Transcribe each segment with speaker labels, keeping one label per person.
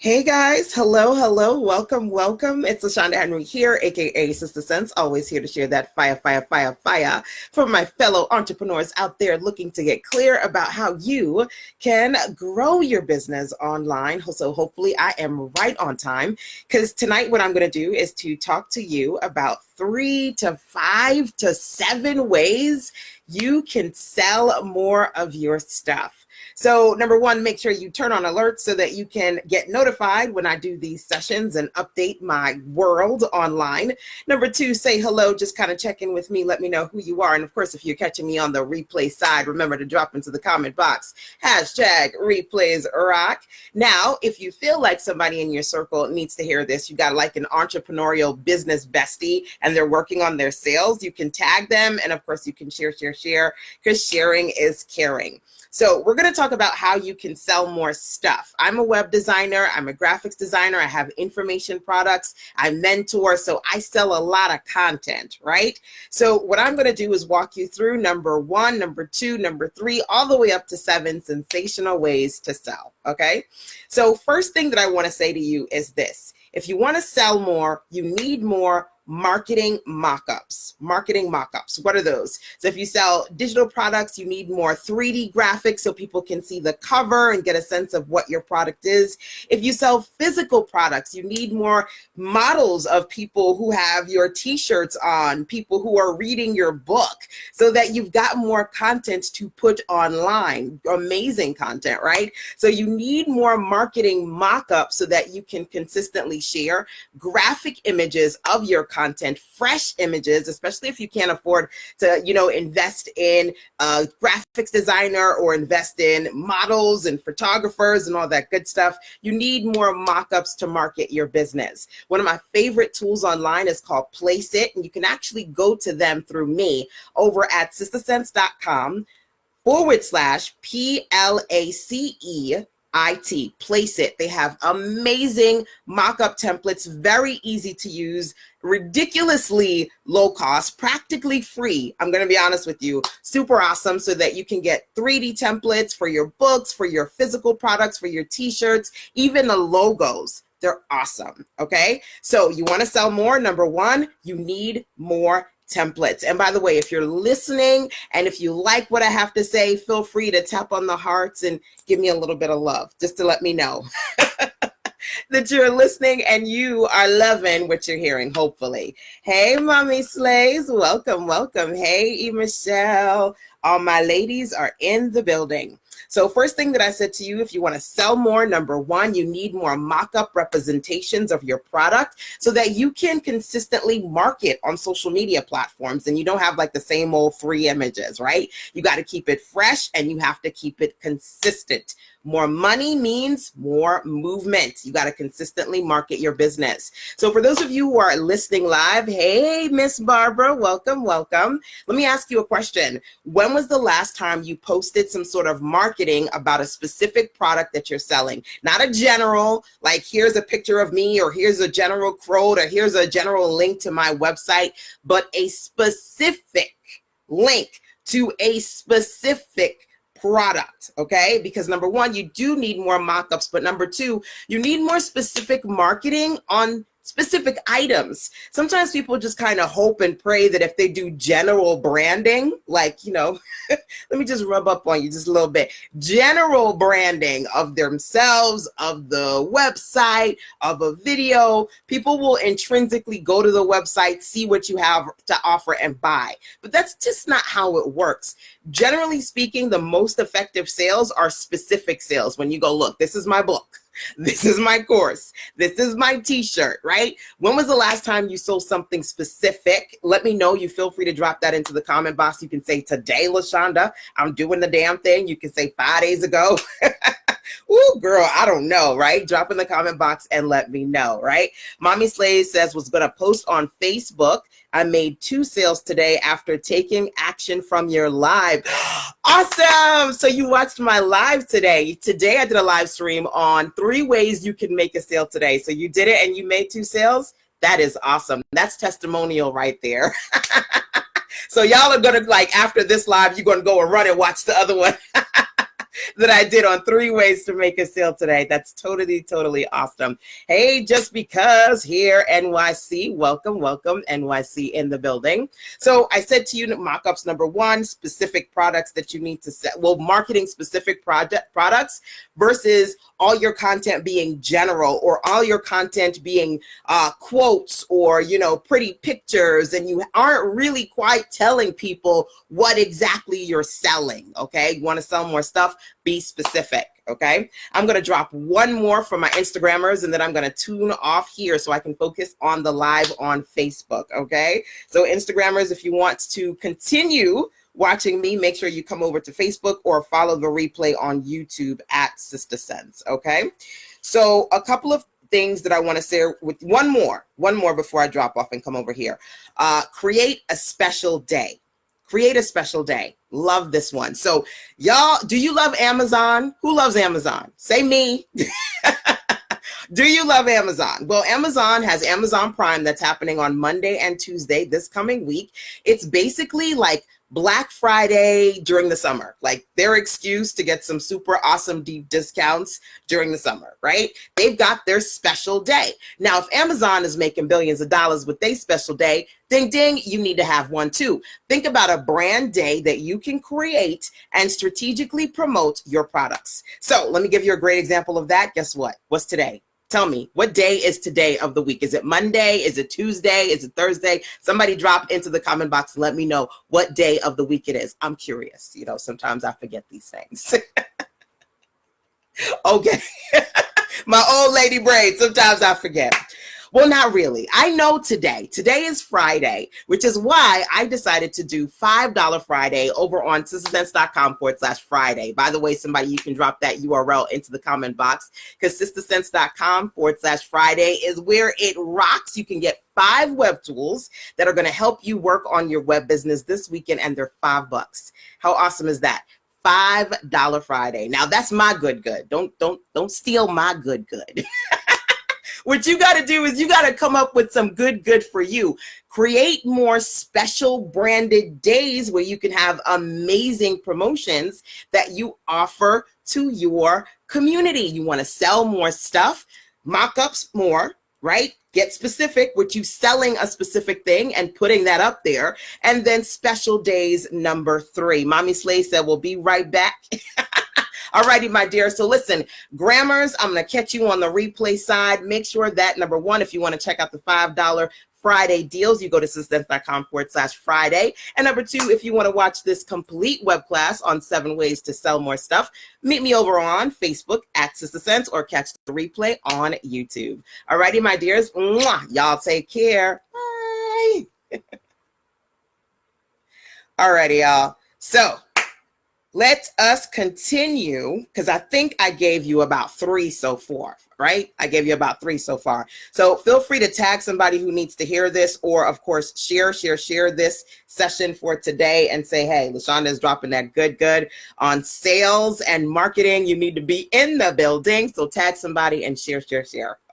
Speaker 1: Hey guys, hello, welcome. It's LaShanda Henry here, aka Sister Sense, always here to share that fire for my fellow entrepreneurs out there looking to get clear about how you can grow your business online. So hopefully I am right on time, because tonight what I'm going to do is to talk to you about 3 to 5 to 7 ways you can sell more of your stuff. So number one, make sure you turn on alerts so that you can get notified when I do these sessions and update my world online. Number two, say hello, just kind of check in with me, let me know who you are. And of course, if you're catching me on the replay side, remember to drop into the comment box, #replays rock. Now, if you feel like somebody in your circle needs to hear this, you got like an entrepreneurial business bestie and they're working on their sales, you can tag them. And of course you can share, because sharing is caring. So we're going to talk about how you can sell more stuff. I'm a web designer. I'm a graphics designer. I have information products. I mentor. So I sell a lot of content, right? So what I'm going to do is walk you through number 1, number 2, number 3, all the way up to 7 sensational ways to sell. Okay. So first thing that I want to say to you is this. If you want to sell more, you need more marketing mock-ups. What are those? So if you sell digital products, you need more 3D graphics so people can see the cover and get a sense of what your product is. If you sell physical products, you need more models of people who have your t-shirts on, people who are reading your book, so that you've got more content to put online. Amazing content, right? So you need more marketing mock-ups so that you can consistently share graphic images of your content, fresh images, especially if you can't afford to, invest in a graphics designer or invest in models and photographers and all that good stuff. You need more mock-ups to market your business. One of my favorite tools online is called Place It, and you can actually go to them through me over at sistersense.com/PLACE. Place It. They have amazing mock-up templates, very easy to use, ridiculously low cost, practically free. I'm going to be honest with you, super awesome, so that you can get 3D templates for your books, for your physical products, for your t-shirts, even the logos. They're awesome. Okay. So you want to sell more. Number 1, you need more templates. And by the way, if you're listening and if you like what I have to say, feel free to tap on the hearts and give me a little bit of love, just to let me know that you're listening and you are loving what you're hearing, hopefully. Hey, Mommy Slays, welcome. Hey, E. Michelle, all my ladies are in the building. So first thing that I said to you, if you want to sell more, number 1, you need more mock-up representations of your product so that you can consistently market on social media platforms and you don't have like the same old 3 images, right? You got to keep it fresh and you have to keep it consistent. More money means more movement. You got to consistently market your business. So for those of you who are listening live, hey, Miss Barbara, welcome. Let me ask you a question. When was the last time you posted some sort of marketing about a specific product that you're selling? Not a general, like here's a picture of me, or here's a general quote, or here's a general link to my website, but a specific link to a specific product, okay? Because number 1, you do need more mock-ups, but number 2, you need more specific marketing on specific items. Sometimes people just kind of hope and pray that if they do general branding, like, let me just rub up on you just a little bit, general branding of themselves, of the website, of a video, people will intrinsically go to the website, see what you have to offer and buy. But that's just not how it works. Generally speaking, the most effective sales are specific sales. When you go, look, this is my book. This is my course. This is my t-shirt, right? When was the last time you sold something specific? Let me know. You feel free to drop that into the comment box. You can say, today, LaShanda, I'm doing the damn thing. You can say 5 days ago. Ooh, girl, I don't know, right? Drop in the comment box and let me know, right? Mommy Slade says was going to post on Facebook. I made 2 sales today after taking action from your live. Awesome. So you watched my live today. Today I did a live stream on 3 ways you can make a sale today. So you did it and you made 2 sales. That is awesome. That's testimonial right there. So y'all are going to, like, after this live, you're going to go and run and watch the other one. that I did on 3 ways to make a sale today. That's totally, totally awesome. Hey, just because here, NYC, welcome, welcome, NYC in the building. So I said to you, mock-ups number 1, specific products that you need to set. Well, marketing specific products versus all your content being general, or all your content being quotes, or, you know, pretty pictures, and you aren't really quite telling people what exactly you're selling. Okay, you want to sell more stuff, be specific. Okay, I'm going to drop one more for my Instagrammers, and then I'm going to tune off here so I can focus on the live on Facebook. Okay, so Instagrammers, if you want to continue watching me, make sure you come over to Facebook or follow the replay on YouTube at Sister Sense. Okay, so a couple of things that I want to say with one more before I drop off and come over here. Create a special day. Create a special day. Love this one. So y'all, do you love Amazon? Who loves Amazon? Say me. Do you love Amazon? Well, Amazon has Amazon Prime that's happening on Monday and Tuesday this coming week. It's basically like Black Friday during the summer, like their excuse to get some super awesome deep discounts during the summer, right? They've got their special day. Now, if Amazon is making billions of dollars with their special day, ding, ding, you need to have one too. Think about a brand day that you can create and strategically promote your products. So let me give you a great example of that. Guess what? What's today? Tell me, what day is today of the week? Is it Monday? Is it Tuesday? Is it Thursday? Somebody drop into the comment box and let me know what day of the week it is. I'm curious. You know, sometimes I forget these things. Okay. My old lady brain, sometimes I forget. Well, not really. I know today. Today is Friday, which is why I decided to do $5 Friday over on sistersense.com/Friday. By the way, somebody, you can drop that URL into the comment box, because sistersense.com/Friday is where it rocks. You can get 5 web tools that are going to help you work on your web business this weekend, and they're $5. How awesome is that? $5 Friday. Now that's my good. Don't steal my good. What you got to do is you got to come up with some good for you. Create more special branded days where you can have amazing promotions that you offer to your community. You want to sell more stuff, mock-ups more, right? Get specific with you selling a specific thing and putting that up there. And then special days number 3. Mommy Slay said, we'll be right back. All righty, my dear. So listen, Grammars, I'm going to catch you on the replay side. Make sure that, number 1, if you want to check out the $5 Friday deals, you go to sistersense.com/Friday. And number 2, if you want to watch this complete web class on 7 ways to sell more stuff, meet me over on Facebook at Sister Sense, or catch the replay on YouTube. All righty, my dears. Mwah. Y'all take care. Bye. All righty, y'all. So let us continue, because I think I gave you about 3 so far, right? I gave you about 3 so far. So feel free to tag somebody who needs to hear this, or of course, share this session for today and say, hey, LaShanda is dropping that good on sales and marketing. You need to be in the building. So tag somebody and share.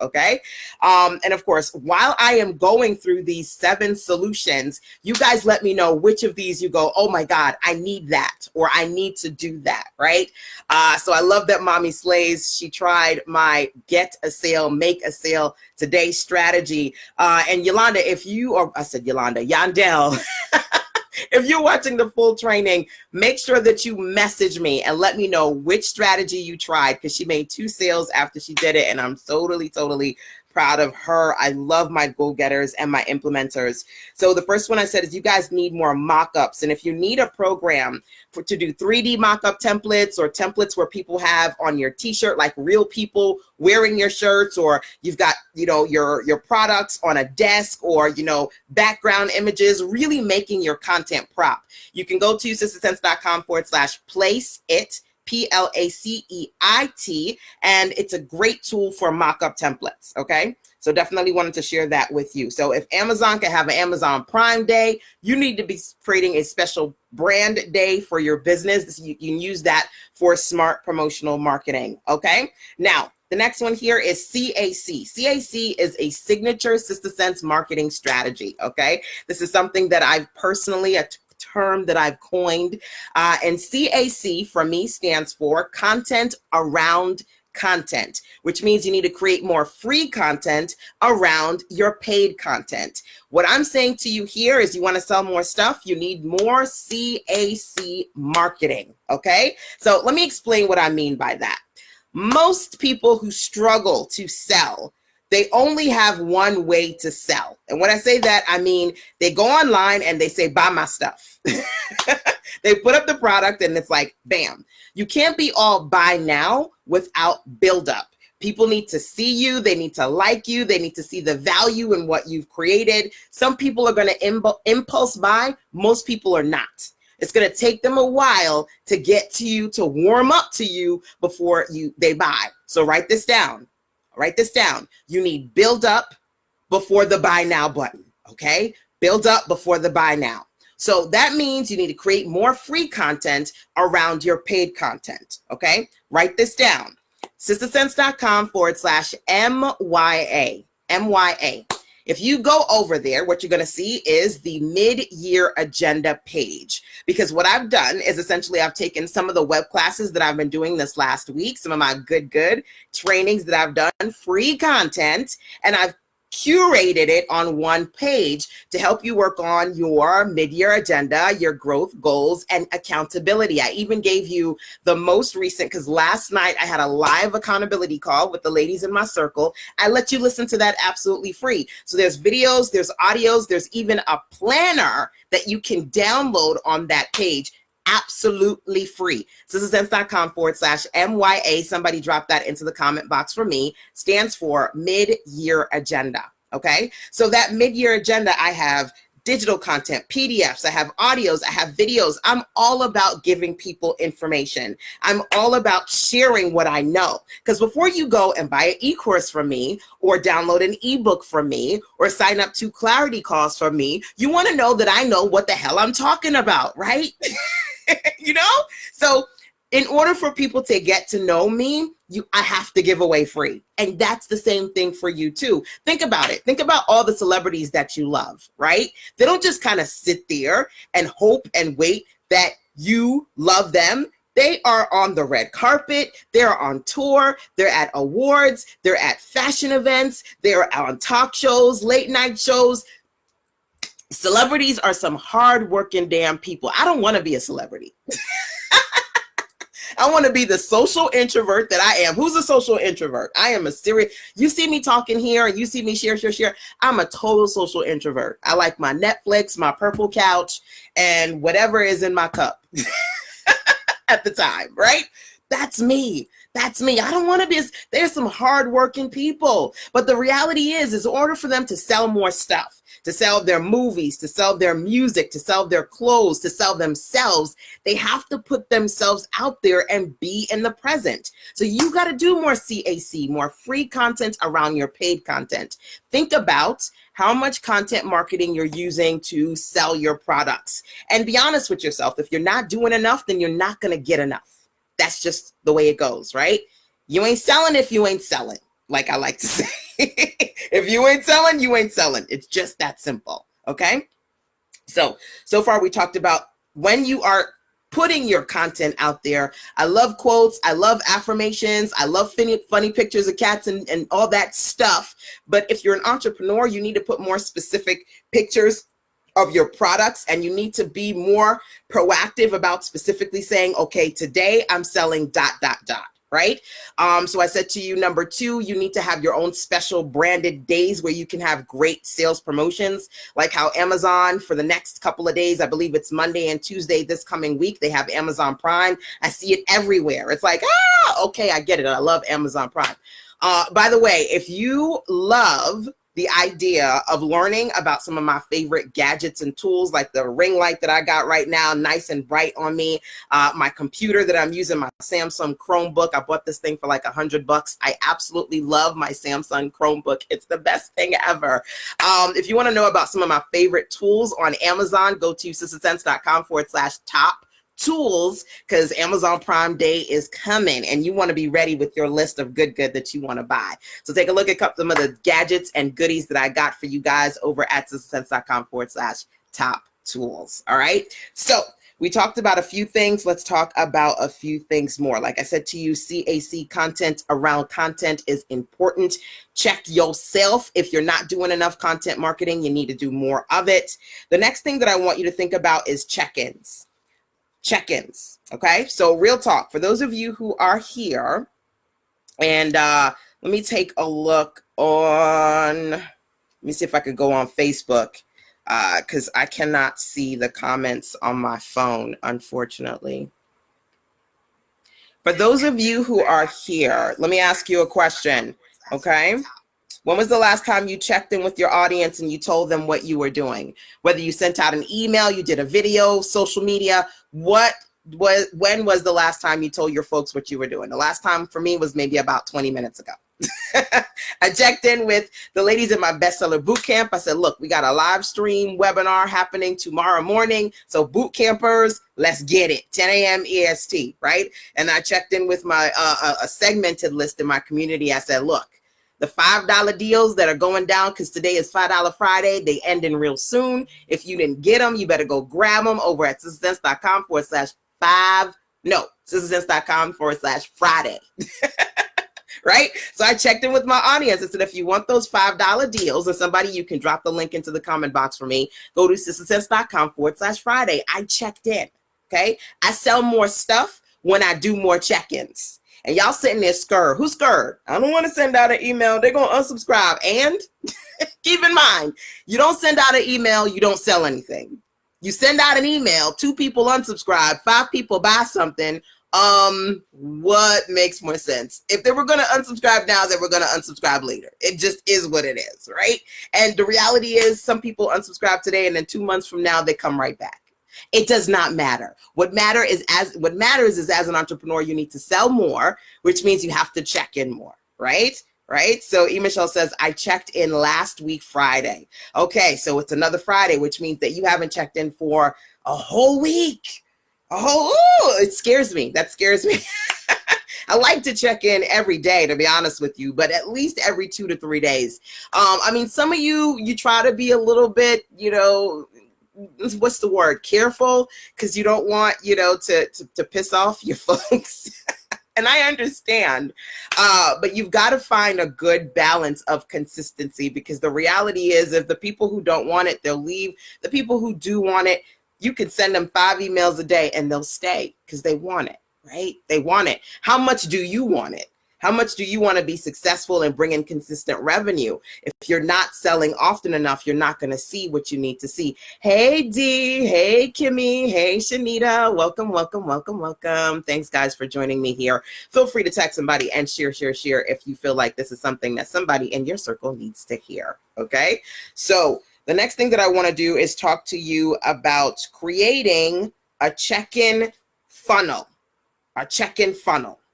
Speaker 1: Okay. And of course, while I am going through these 7 solutions, you guys let me know which of these you go, oh my God, I need that, or I need to do that, right? So I love that Mommy Slays, she tried my get a sale, make a sale today strategy. And Yolanda, if you, or I said Yolanda, Yandel, if you're watching the full training, make sure that you message me and let me know which strategy you tried, because she made 2 sales after she did it, and I'm totally proud of her. I love my go-getters and my implementers. So the first one I said is you guys need more mock-ups. And if you need a program to do 3D mock-up templates, or templates where people have on your t-shirt, like real people wearing your shirts, or you've got, you know, your products on a desk, or, you know, background images, really making your content prop, you can go to sistersense.com/place it. PLACEIT, and it's a great tool for mock-up templates, okay? So definitely wanted to share that with you. So if Amazon can have an Amazon Prime Day, you need to be creating a special brand day for your business. You can use that for smart promotional marketing, okay? Now, the next one here is CAC. CAC is a signature Sister Sense marketing strategy, okay? This is something that I've personally term that I've coined. And CAC for me stands for content around content, which means you need to create more free content around your paid content. What I'm saying to you here is you want to sell more stuff, you need more CAC marketing, okay? So let me explain what I mean by that. Most people who struggle to sell, they only have one way to sell. And when I say that, I mean, they go online and they say, buy my stuff. They put up the product and it's like, bam. You can't be all buy now without build up. People need to see you. They need to like you. They need to see the value in what you've created. Some people are going to impulse buy. Most people are not. It's going to take them a while to get to you, to warm up to you before they buy. So write this down. Write this down. You need build up before the buy now button. Okay? Build up before the buy now. So that means you need to create more free content around your paid content. Okay? Write this down. sistersense.com/MYA. MYA. If you go over there, what you're going to see is the mid-year agenda page. Because what I've done is essentially I've taken some of the web classes that I've been doing this last week, some of my good trainings that I've done, free content, and I've curated it on one page to help you work on your mid-year agenda, your growth goals, and accountability. I even gave you the most recent, because last night I had a live accountability call with the ladies in my circle. I let you listen to that absolutely free. So there's videos, there's audios, there's even a planner that you can download on that page. Absolutely free. sistersense.com/MYA. Somebody dropped that into the comment box for me. Stands for mid-year agenda. Okay. So that mid-year agenda, I have digital content, PDFs, I have audios, I have videos. I'm all about giving people information. I'm all about sharing what I know. Because before you go and buy an e-course from me or download an ebook from me or sign up to clarity calls from me, you want to know that I know what the hell I'm talking about, right? You know? So in order for people to get to know me, I have to give away free. And that's the same thing for you too. Think about it. Think about all the celebrities that you love, right? They don't just kind of sit there and hope and wait that you love them. They are on the red carpet. They're on tour. They're at awards. They're at fashion events. They're on talk shows, late night shows. Celebrities are some hard-working damn people. I don't want to be a celebrity. I want to be the social introvert that I am. Who's a social introvert? I am a serious. You see me talking here and you see me share. I'm a total social introvert. I like my Netflix, my purple couch, and whatever is in my cup at the time, right? That's me. That's me. I don't want to be. There's some hardworking people. But the reality is in order for them to sell more stuff, to sell their movies, to sell their music, to sell their clothes, to sell themselves, they have to put themselves out there and be in the present. So you got to do more CAC, more free content around your paid content. Think about how much content marketing you're using to sell your products. And be honest with yourself. If you're not doing enough, then you're not going to get enough. That's just the way it goes, right? You ain't selling if you ain't selling, like I like to say. If you ain't selling, you ain't selling. It's just that simple, okay? So far we talked about when you are putting your content out there. I love quotes. I love affirmations. I love funny pictures of cats and all that stuff. But if you're an entrepreneur, you need to put more specific pictures of your products, and you need to be more proactive about specifically saying, okay, today I'm selling ... Right? So I said to you, number 2, you need to have your own special branded days where you can have great sales promotions, like how Amazon for the next couple of days, I believe it's Monday and Tuesday this coming week, they have Amazon Prime. I see it everywhere. It's like, okay, I get it. I love Amazon Prime. By the way, if you love the idea of learning about some of my favorite gadgets and tools, like the ring light that I got right now, nice and bright on me, my computer that I'm using, my Samsung Chromebook. I bought this thing for like $100. I absolutely love my Samsung Chromebook. It's the best thing ever. If you want to know about some of my favorite tools on Amazon, go to sistersense.com/top tools, because Amazon Prime Day is coming and you want to be ready with your list of good that you want to buy. So take a look at some of the gadgets and goodies that I got for you guys over at sistersense.com/top tools. All right. So we talked about a few things. Let's talk about a few things more. Like I said to you, CAC content around content is important. Check yourself. If you're not doing enough content marketing, you need to do more of it. The next thing that I want you to think about is check-ins. Check-ins. Okay. So real talk for those of you who are here, and let me take a look on, let me see if I could go on Facebook. Because I cannot see the comments on my phone, unfortunately. For those of you who are here, let me ask you a question, okay? When was the last time you checked in with your audience and you told them what you were doing? Whether you sent out an email, you did a video, social media, when was the last time you told your folks what you were doing? The last time for me was maybe about 20 minutes ago. I checked in with the ladies in my bestseller boot camp. I said, look, we got a live stream webinar happening tomorrow morning. So boot campers, let's get it. 10 a.m. EST, right? And I checked in with my a segmented list in my community. I said, look, the $5 deals that are going down, because today is $5 Friday, they ending real soon. If you didn't get them, you better go grab them over at sistersense.com/Friday. Right? So I checked in with my audience. I said, if you want those $5 deals, and somebody, you can drop the link into the comment box for me, go to sistersense.com/Friday. I checked in. Okay. I sell more stuff when I do more check-ins. And y'all sitting there scared. Who's scared? I don't want to send out an email. They're going to unsubscribe. And keep in mind, you don't send out an email, you don't sell anything. You send out an email, 2 people unsubscribe, 5 people buy something. What makes more sense? If they were going to unsubscribe now, they were going to unsubscribe later. It just is what it is, right? And the reality is some people unsubscribe today and then 2 months from now, they come right back. It does not matter. What matters is as an entrepreneur, you need to sell more, which means you have to check in more, right? Right? So E. Michelle says, I checked in last week, Friday. Okay, so it's another Friday, which means that you haven't checked in for a whole week. It scares me. That scares me. I like to check in every day, to be honest with you, but at least every 2 to 3 days. I mean, some of you try to be a little bit, what's the word? Careful, because you don't want, to piss off your folks. And I understand, but you've got to find a good balance of consistency, because the reality is if the people who don't want it, they'll leave. The people who do want it, you can send them 5 emails a day and they'll stay because they want it, right? They want it. How much do you want it? How much do you want to be successful and bring in consistent revenue? If you're not selling often enough, you're not going to see what you need to see. Hey, Dee. Hey, Kimmy. Hey, Shanita. Welcome, welcome, welcome, welcome. Thanks, guys, for joining me here. Feel free to text somebody and share if you feel like this is something that somebody in your circle needs to hear, okay? So the next thing that I want to do is talk to you about creating a check-in funnel,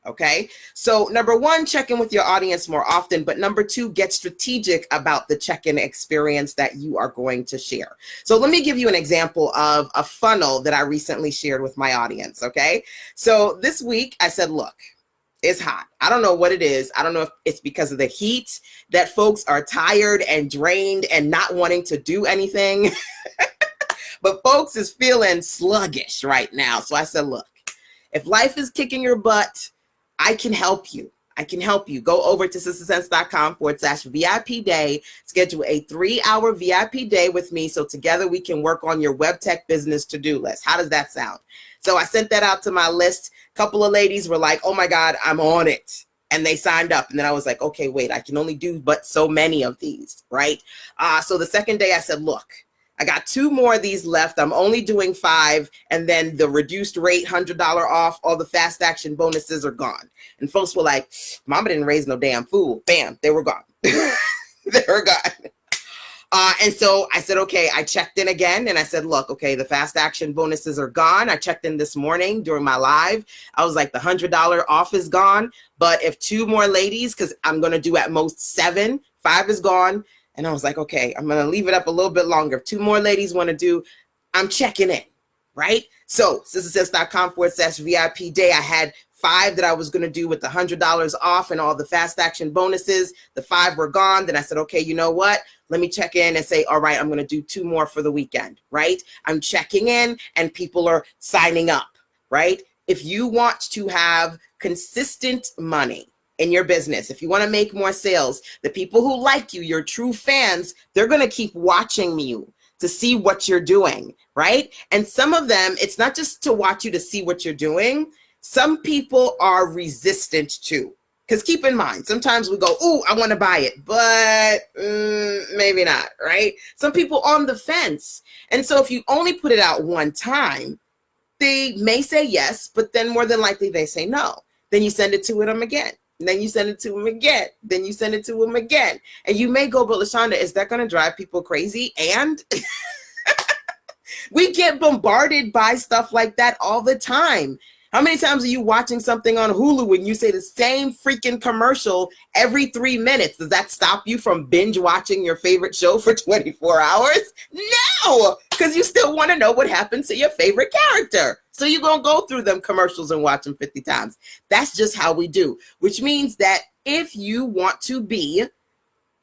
Speaker 1: okay? So number 1, check in with your audience more often, but number 2, get strategic about the check-in experience that you are going to share. So let me give you an example of a funnel that I recently shared with my audience, okay? So this week I said, look, it's hot. I don't know what it is. I don't know if it's because of the heat that folks are tired and drained and not wanting to do anything, but folks is feeling sluggish right now. So I said, look, if life is kicking your butt, I can help you. Go over to sistersense.com/VIP day, schedule a 3-hour VIP day with me so together we can work on your web tech business to-do list. How does that sound? So I sent that out to my list. A couple of ladies were like, oh my God, I'm on it. And they signed up. And then I was like, okay, wait, I can only do but so many of these, right? So the second day I said, look, I got 2 more of these left. I'm only doing 5. And then the reduced rate, $100 off, all the fast action bonuses are gone. And folks were like, mama didn't raise no damn fool. Bam, they were gone. They were gone. And so I said, okay, I checked in again and I said, look, okay, the fast action bonuses are gone. I checked in this morning during my live. I was like, the $100 off is gone. But if 2 more ladies, because I'm going to do at most 7, 5 is gone. And I was like, okay, I'm going to leave it up a little bit longer. If 2 more ladies want to do, I'm checking in, right? So sistersense.com/VIP day, I had 5 that I was going to do with the $100 off and all the fast action bonuses. The 5 were gone. Then I said, okay, you know what? Let me check in and say, all right, I'm going to do 2 more for the weekend, right? I'm checking in and people are signing up, right? If you want to have consistent money in your business, if you want to make more sales, the people who like you, your true fans, they're going to keep watching you to see what you're doing, right? And some of them, it's not just to watch you to see what you're doing. Some people are resistant to, because keep in mind, sometimes we go, oh, I want to buy it, but maybe not, right? Some people on the fence. And so if you only put it out one time, they may say yes, but then more than likely they say no. Then you send it to them again. And then you send it to them again. Then you send it to them again. And you may go, but LaShanda, is that going to drive people crazy? And we get bombarded by stuff like that all the time. How many times are you watching something on Hulu and you say the same freaking commercial every 3 minutes? Does that stop you from binge watching your favorite show for 24 hours? No, because you still want to know what happens to your favorite character. So you're going to go through them commercials and watch them 50 times. That's just how we do, which means that if you want to be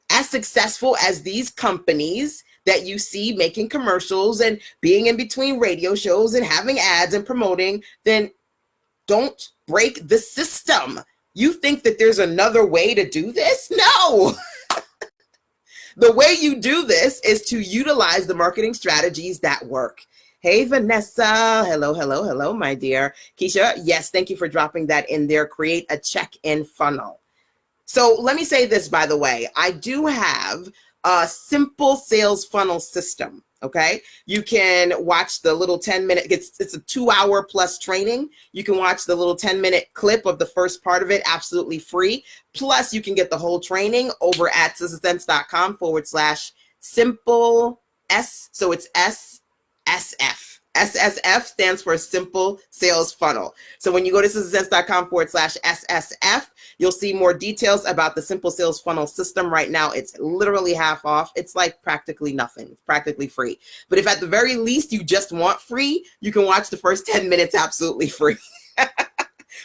Speaker 1: as successful as these companies that you see making commercials and being in between radio shows and having ads and promoting, then don't break the system. You think that there's another way to do this? No. The way you do this is to utilize the marketing strategies that work. Hey, Vanessa. Hello, hello, hello, my dear. Keisha, yes, thank you for dropping that in there. Create a check-in funnel. So let me say this, by the way. I do have a simple sales funnel system. Okay, you can watch the little 10-minute, it's a 2-hour plus training. You can watch the little 10-minute clip of the first part of it absolutely free. Plus, you can get the whole training over at sistasense.com/simple S. So it's SSF. SSF stands for Simple Sales Funnel. So when you go to sistasense.com/SSF, you'll see more details about the Simple Sales Funnel system. Right now, it's literally half off. It's like practically nothing. It's practically free. But if at the very least you just want free, you can watch the first 10 minutes absolutely free.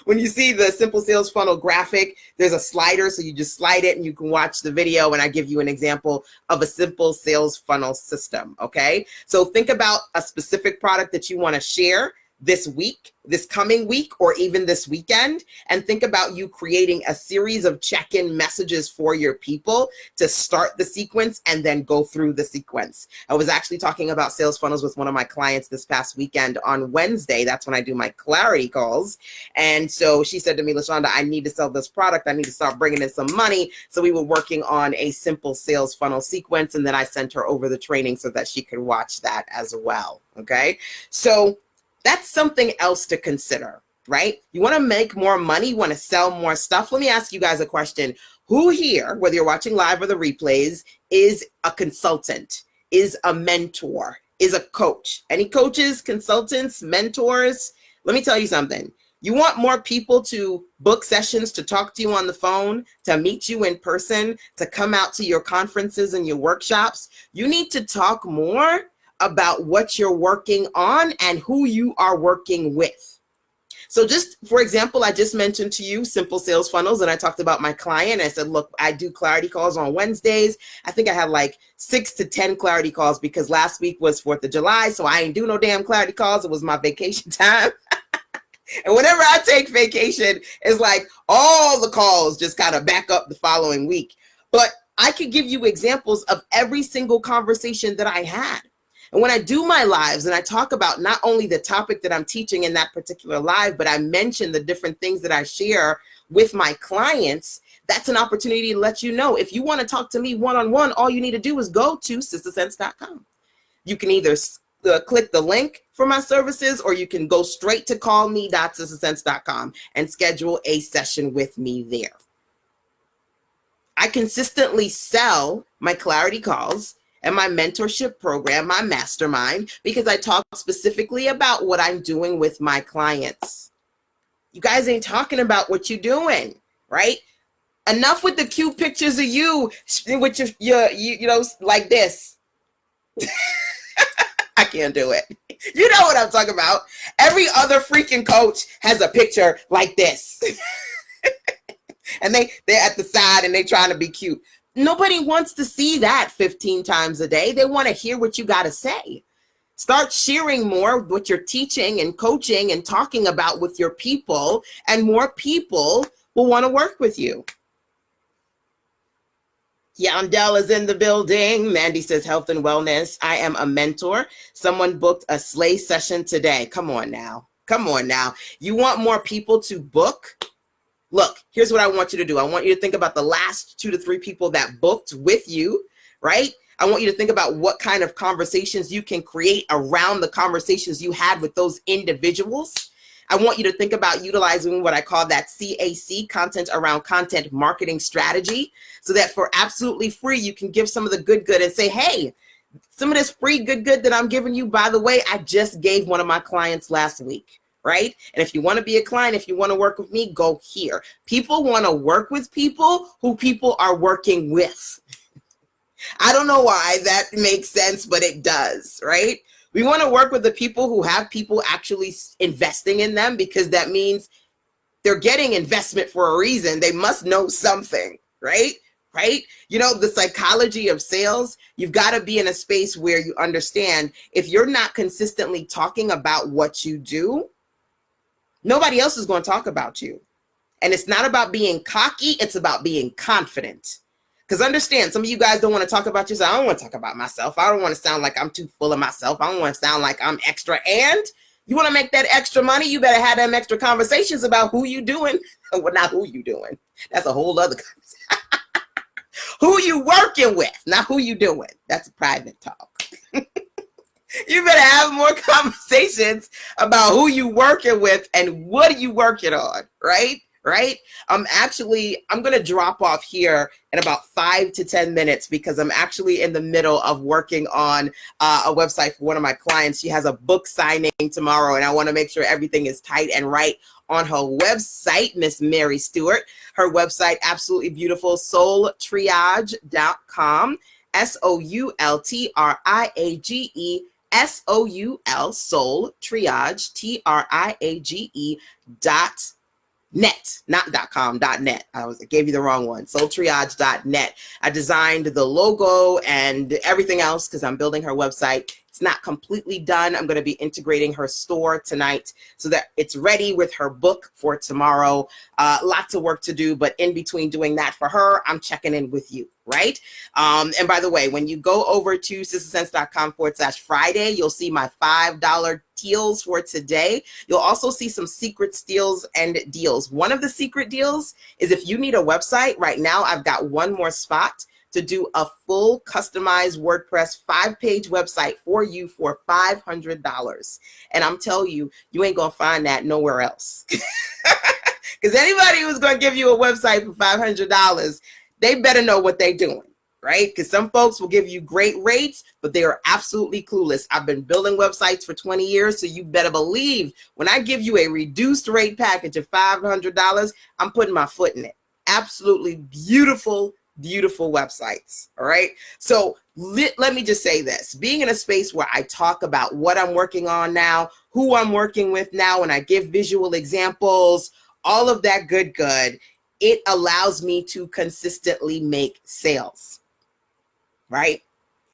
Speaker 1: When you see the Simple Sales Funnel graphic, there's a slider, so you just slide it and you can watch the video, and I give you an example of a simple sales funnel system, okay? So think about a specific product that you want to share this week, this coming week, or even this weekend, and think about you creating a series of check-in messages for your people to start the sequence and then go through the sequence. I was actually talking about sales funnels with one of my clients this past weekend on Wednesday. That's when I do my clarity calls. And so she said to me, LaShanda, I need to sell this product. I need to start bringing in some money. So we were working on a simple sales funnel sequence, and then I sent her over the training so that she could watch that as well, okay? So that's something else to consider, right? You want to make more money, you want to sell more stuff. Let me ask you guys a question. Who here, whether you're watching live or the replays, is a consultant, is a mentor, is a coach? Any coaches, consultants, mentors? Let me tell you something. You want more people to book sessions, to talk to you on the phone, to meet you in person, to come out to your conferences and your workshops. You need to talk more about what you're working on and who you are working with. So just, for example, I just mentioned to you simple sales funnels, and I talked about my client. I said, look, I do clarity calls on Wednesdays. I think I had like 6 to 10 clarity calls because last week was 4th of July, so I ain't do no damn clarity calls. It was my vacation time. And whenever I take vacation, it's like all the calls just kind of back up the following week. But I could give you examples of every single conversation that I had. And when I do my lives and I talk about not only the topic that I'm teaching in that particular live, but I mention the different things that I share with my clients, that's an opportunity to let you know. If you want to talk to me one-on-one, all you need to do is go to sistasense.com. You can either click the link for my services, or you can go straight to callme.sistasense.com and schedule a session with me there. I consistently sell my clarity calls and my mentorship program, my mastermind, because I talk specifically about what I'm doing with my clients. You guys ain't talking about what you're doing, right? Enough with the cute pictures of you with your you know, like this. I can't do it. You know what I'm talking about. Every other freaking coach has a picture like this. And they're at the side and they trying to be cute. Nobody wants to see that 15 times a day. They want to hear what you got to say. Start sharing more what you're teaching and coaching and talking about with your people, and more people will want to work with you. Yandel is in the building. Mandy says health and wellness. I am a mentor. Someone booked a slay session today. Come on now. Come on now. You want more people to book? Look, here's what I want you to do. I want you to think about the last 2 to 3 people that booked with you, right? I want you to think about what kind of conversations you can create around the conversations you had with those individuals. I want you to think about utilizing what I call that CAC, content around content marketing strategy, so that for absolutely free, you can give some of the good and say, hey, some of this free good that I'm giving you, by the way, I just gave one of my clients last week, right? And if you want to be a client, if you want to work with me, go here. People want to work with people who people are working with. I don't know why that makes sense, but it does, right? We want to work with the people who have people actually investing in them, because that means they're getting investment for a reason. They must know something, right? Right? You know, the psychology of sales, you've got to be in a space where you understand if you're not consistently talking about what you do, nobody else is going to talk about you. And it's not about being cocky. It's about being confident. Because understand, some of you guys don't want to talk about yourself. I don't want to talk about myself. I don't want to sound like I'm too full of myself. I don't want to sound like I'm extra. And you want to make that extra money, you better have them extra conversations about who you doing. Well, not who you doing. That's a whole other conversation. Who you working with, not who you doing. That's a private talk. You better have more conversations about who you working with and what are you working on, right? Right? I'm going to drop off here in about 5 to 10 minutes, because I'm actually in the middle of working on a website for one of my clients. She has a book signing tomorrow, and I want to make sure everything is tight and right on her website, Miss Mary Stewart. Her website, absolutely beautiful, soultriage.com, SOULTRIAGE, SOUL, Triage, TRIAGE.net, not .com, .net. I gave you the wrong one. Soultriage.net. I designed the logo and everything else because I'm building her website. It's not completely done. I'm going to be integrating her store tonight so that it's ready with her book for tomorrow. Lots of work to do, but in between doing that for her, I'm checking in with you, right? And by the way, when you go over to sistersense.com/Friday, you'll see my $5 deals for today. You'll also see some secret steals and deals. One of the secret deals is if you need a website right now, I've got one more spot to do a full customized WordPress 5-page website for you for $500. And I'm telling you, you ain't going to find that nowhere else. Because anybody who's going to give you a website for $500, they better know what they're doing, right? Because some folks will give you great rates, but they are absolutely clueless. I've been building websites for 20 years, so you better believe when I give you a reduced rate package of $500, I'm putting my foot in it. Absolutely beautiful websites. All right. So let me just say this, being in a space where I talk about what I'm working on now, who I'm working with now, and I give visual examples, all of that good, it allows me to consistently make sales. Right.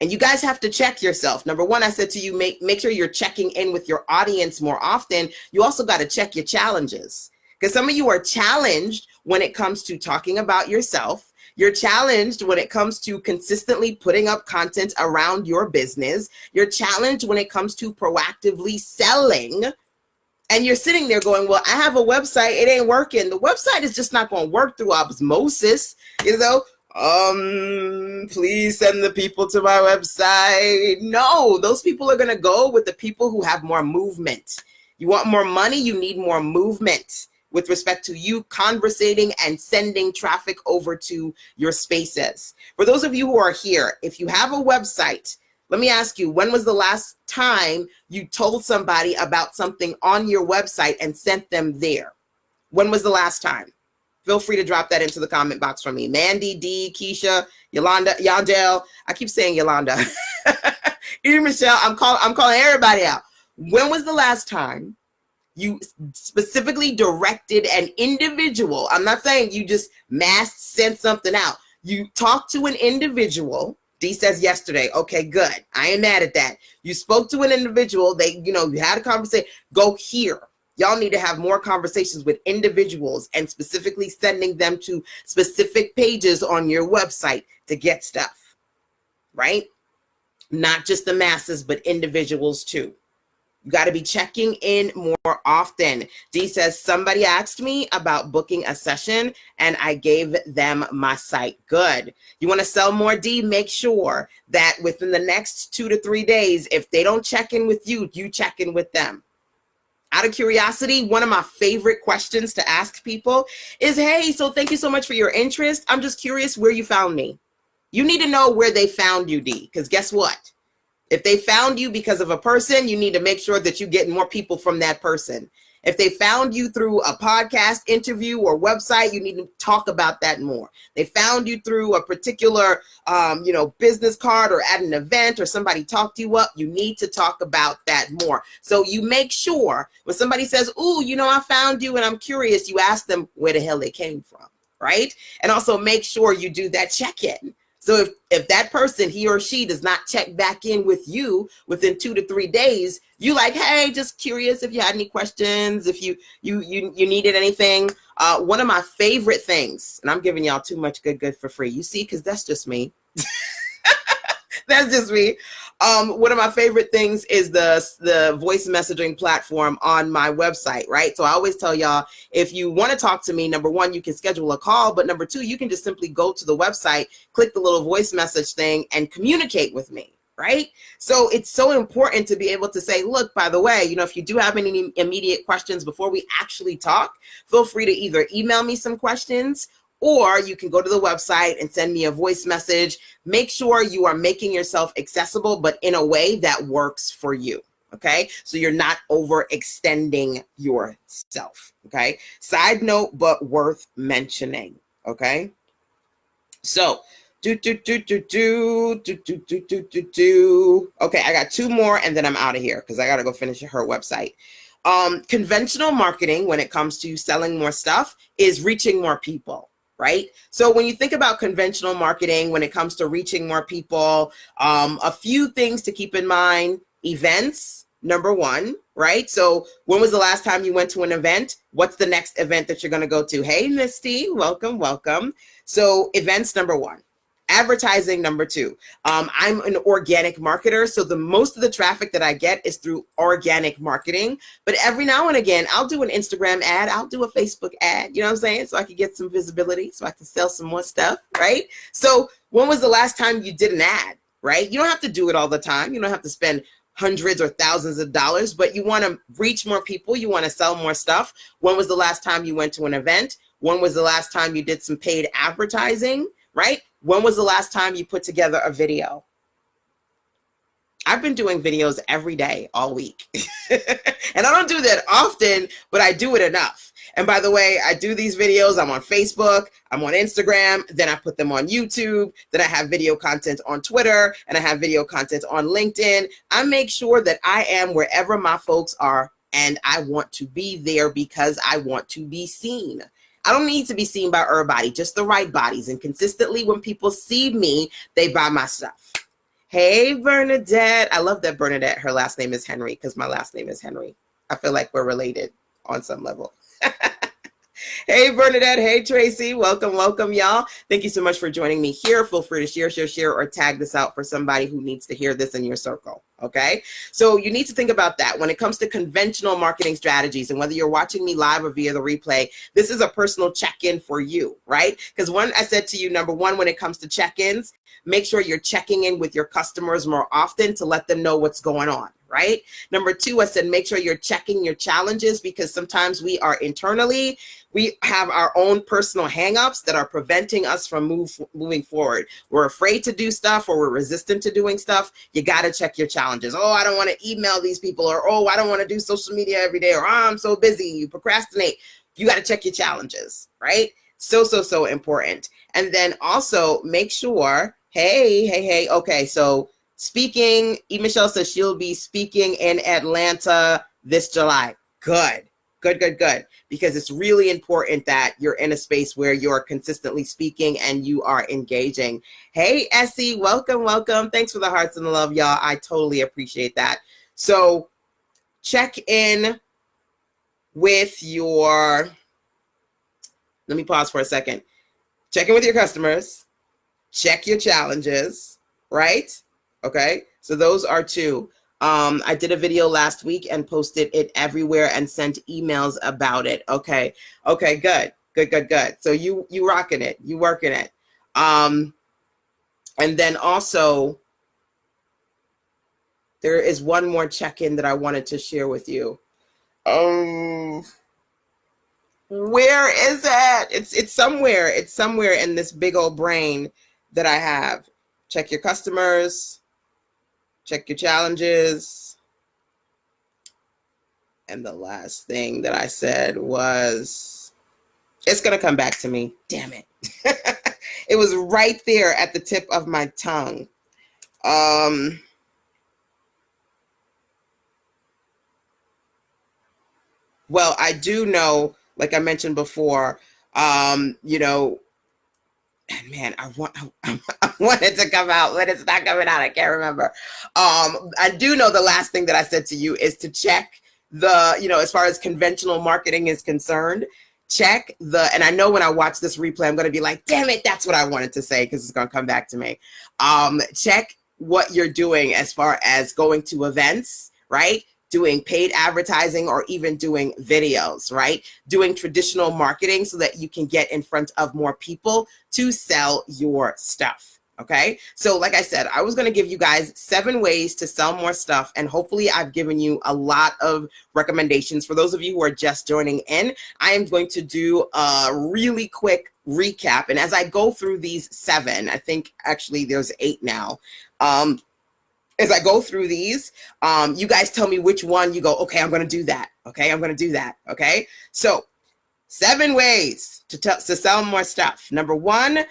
Speaker 1: And you guys have to check yourself. Number one, I said to you, make sure you're checking in with your audience more often. You also got to check your challenges, because some of you are challenged when it comes to talking about yourself. You're challenged when it comes to consistently putting up content around your business. You're challenged when it comes to proactively selling. And you're sitting there going, well, I have a website. It ain't working. The website is just not going to work through osmosis. You know, please send the people to my website. No, those people are going to go with the people who have more movement. You want more money? You need more movement with respect to you conversating and sending traffic over to your spaces. For those of you who are here, if you have a website, let me ask you, when was the last time you told somebody about something on your website and sent them there? When was the last time? Feel free to drop that into the comment box for me. Mandy, D, Keisha, Yolanda, Yandel. I keep saying Yolanda. Even Michelle, I'm calling everybody out. When was the last time you specifically directed an individual? I'm not saying you just mass sent something out. You talked to an individual. D says yesterday. Okay, good. I ain't mad at that. You spoke to an individual. You had a conversation. Go here. Y'all need to have more conversations with individuals and specifically sending them to specific pages on your website to get stuff, right? Not just the masses, but individuals too. You got to be checking in more often. D says, somebody asked me about booking a session and I gave them my site. Good. You want to sell more, D? Make sure that within the next 2 to 3 days, if they don't check in with you, you check in with them. Out of curiosity, one of my favorite questions to ask people is, hey, so thank you so much for your interest. I'm just curious where you found me. You need to know where they found you, D, because guess what? If they found you because of a person, you need to make sure that you get more people from that person. If they found you through a podcast interview or website, you need to talk about that more. They found you through a particular, business card or at an event or somebody talked you up, you need to talk about that more. So you make sure when somebody says, ooh, I found you and I'm curious, you ask them where the hell they came from, right? And also make sure you do that check-in. So if that person, he or she, does not check back in with you within 2 to 3 days, you like, hey, just curious if you had any questions, if you needed anything. One of my favorite things, and I'm giving y'all too much good for free. You see, because that's just me. That's just me. One of my favorite things is the voice messaging platform on my website, right? So I always tell y'all, if you want to talk to me, number one, you can schedule a call, but number two, you can just simply go to the website, click the little voice message thing and communicate with me, right? So it's so important to be able to say, look, by the way, if you do have any immediate questions before we actually talk, feel free to either email me some questions or you can go to the website and send me a voice message. Make sure you are making yourself accessible, but in a way that works for you, okay? So you're not overextending yourself, okay? Side note, but worth mentioning, okay? So, Okay, I got 2 more and then I'm out of here because I got to go finish her website. Conventional marketing, when it comes to selling more stuff, is reaching more people. Right? So when you think about conventional marketing, when it comes to reaching more people, a few things to keep in mind. Events, number one, right? So when was the last time you went to an event? What's the next event that you're going to go to? Hey, Misty, welcome. So events, number one. Advertising, number two. I'm an organic marketer, so the most of the traffic that I get is through organic marketing. But every now and again, I'll do an Instagram ad, I'll do a Facebook ad, you know what I'm saying? So I can get some visibility, so I can sell some more stuff, right? So when was the last time you did an ad, right? You don't have to do it all the time. You don't have to spend hundreds or thousands of dollars, but you want to reach more people. You want to sell more stuff. When was the last time you went to an event? When was the last time you did some paid advertising, right? When was the last time you put together a video? I've been doing videos every day, all week. And I don't do that often, but I do it enough. And by the way, I do these videos. I'm on Facebook, I'm on Instagram, then I put them on YouTube, then I have video content on Twitter, and I have video content on LinkedIn. I make sure that I am wherever my folks are, and I want to be there because I want to be seen. I don't need to be seen by everybody, just the right bodies. And consistently, when people see me, they buy my stuff. Hey, Bernadette. I love that Bernadette, her last name is Henry because my last name is Henry. I feel like we're related on some level. Hey, Bernadette. Hey, Tracy. Welcome, y'all. Thank you so much for joining me here. Feel free to share, or tag this out for somebody who needs to hear this in your circle. Okay, so you need to think about that when it comes to conventional marketing strategies, and whether you're watching me live or via the replay, this is a personal check-in for you, right? Because I said to you, number one, when it comes to check-ins, make sure you're checking in with your customers more often to let them know what's going on, right? Number two, I said, make sure you're checking your challenges because sometimes we have our own personal hangups that are preventing us from moving forward. We're afraid to do stuff or we're resistant to doing stuff. You got to check your challenges. Oh, I don't want to email these people, or oh, I don't want to do social media every day, or oh, I'm so busy. You procrastinate. You got to check your challenges, right? So important. And then also make sure, hey. Okay, so Speaking, E. Michelle says she'll be speaking in Atlanta this July. Good. Because it's really important that you're in a space where you're consistently speaking and you are engaging. Hey, Essie, welcome. Thanks for the hearts and the love, y'all. I totally appreciate that. So check in with your, let me pause for a second. Check in with your customers. Check your challenges, right? Okay, so those are two. I did a video last week and posted it everywhere and sent emails about it. Okay, good. So you rocking it, you working it. And then also, there is one more check-in that I wanted to share with you. Where is it? It's somewhere. It's somewhere in this big old brain that I have. Check your customers. Check your challenges. And the last thing that I said was, it's going to come back to me. Damn it. It was right there at the tip of my tongue. Well, I do know, like I mentioned before, you know, and man, I want it to come out, but it's not coming out. I can't remember. I do know the last thing that I said to you is to check the, you know, as far as conventional marketing is concerned, check the, and I know when I watch this replay, I'm going to be like, damn it, that's what I wanted to say, because it's going to come back to me. Check what you're doing as far as going to events, right? Doing paid advertising or even doing videos, right? Doing traditional marketing so that you can get in front of more people to sell your stuff. Okay. So like I said, I was going to give you guys 7 ways to sell more stuff. And hopefully I've given you a lot of recommendations. For those of you who are just joining in, I am going to do a really quick recap. And as I go through these 7, I think actually there's 8 now. As I go through these, you guys tell me which one you go, okay, I'm going to do that. Okay, I'm going to do that. Okay, so 7 ways to sell more stuff. Number 1,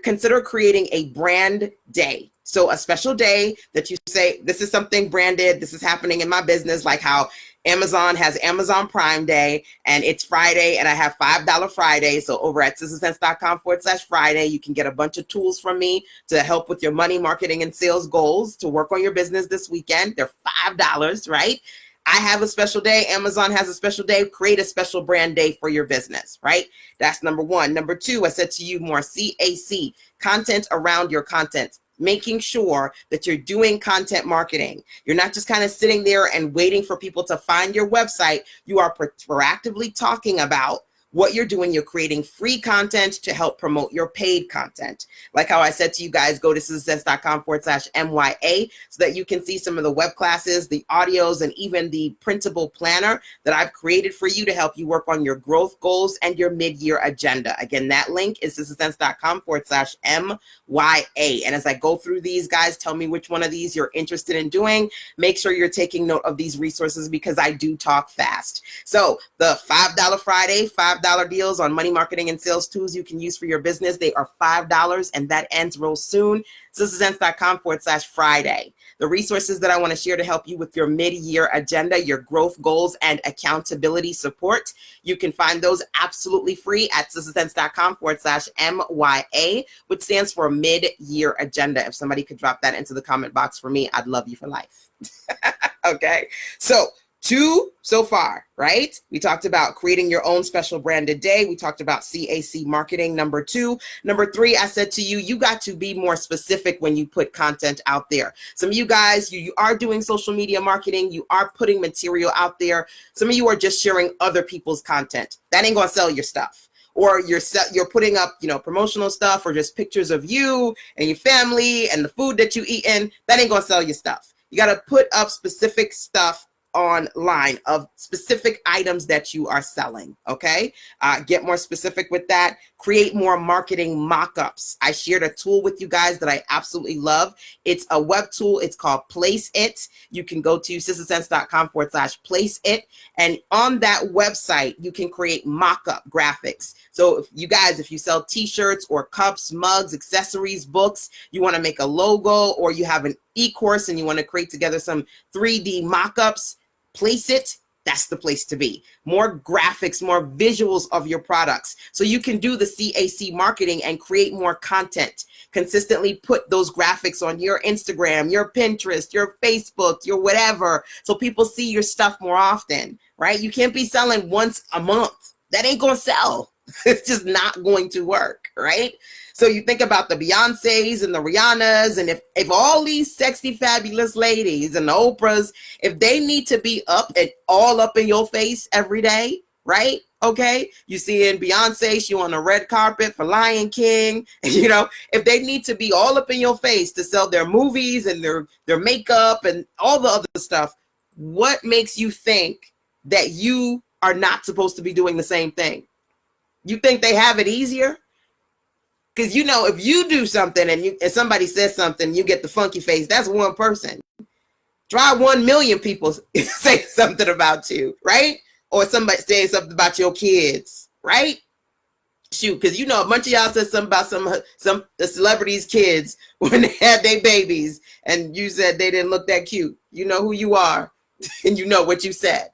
Speaker 1: consider creating a brand day. So a special day that you say, this is something branded, this is happening in my business, like how Amazon has Amazon Prime Day and it's Friday and I have $5 Friday. So over at sistersense.com/Friday, you can get a bunch of tools from me to help with your money, marketing, and sales goals to work on your business this weekend. They're $5, right? I have a special day. Amazon has a special day. Create a special brand day for your business, right? That's number 1. Number 2, I said to you more CAC, content around your content. Making sure that you're doing content marketing. You're not just kind of sitting there and waiting for people to find your website. You are proactively talking about what you're doing. You're creating free content to help promote your paid content. Like how I said to you guys, go to sistersense.com/MYA so that you can see some of the web classes, the audios, and even the printable planner that I've created for you to help you work on your growth goals and your mid-year agenda. Again, that link is sistersense.com/MYA. And as I go through these, guys, tell me which one of these you're interested in doing. Make sure you're taking note of these resources because I do talk fast. So the $5 Friday, $5 deals on money, marketing, and sales tools you can use for your business. They are $5 and that ends real soon. sistersense.com/Friday. The resources that I want to share to help you with your mid-year agenda, your growth goals, and accountability support. You can find those absolutely free at sistersense.com/MYA, which stands for mid-year agenda. If somebody could drop that into the comment box for me, I'd love you for life. Okay. So 2 so far, right? We talked about creating your own special branded day. We talked about CAC marketing, number 2. Number 3, I said to you, you got to be more specific when you put content out there. Some of you guys, you are doing social media marketing. You are putting material out there. Some of you are just sharing other people's content. That ain't going to sell your stuff. Or you're putting up, you know, promotional stuff or just pictures of you and your family and the food that you eat in. That ain't going to sell your stuff. You got to put up specific stuff online of specific items that you are selling. Okay. Get more specific with that. Create more marketing mock-ups. I shared a tool with you guys that I absolutely love. It's a web tool. It's called Place It. You can go to sistersense.com/place it. And on that website, you can create mock-up graphics. So if you guys, if you sell t-shirts or cups, mugs, accessories, books, you want to make a logo, or you have an e-course and you want to create together some 3D mock-ups, Place It. That's the place to be. More graphics, more visuals of your products. So you can do the CAC marketing and create more content. Consistently put those graphics on your Instagram, your Pinterest, your Facebook, your whatever, so people see your stuff more often, right? You can't be selling once a month. That ain't going to sell. It's just not going to work, right? So you think about the Beyoncés and the Rihannas, and if all these sexy, fabulous ladies and the Oprahs, if they need to be up and all up in your face every day, right? Okay, you see in Beyonce, she on the red carpet for Lion King. You know, if they need to be all up in your face to sell their movies and their makeup and all the other stuff, what makes you think that you are not supposed to be doing the same thing? You think they have it easier? Because, you know, if you do something and somebody says something, you get the funky face, that's one person. Try 1 million people say something about you, right? Or somebody saying something about your kids, right? Shoot, because, you know, a bunch of y'all said something about some the celebrities' kids when they had their babies, and you said they didn't look that cute. You know who you are, and you know what you said.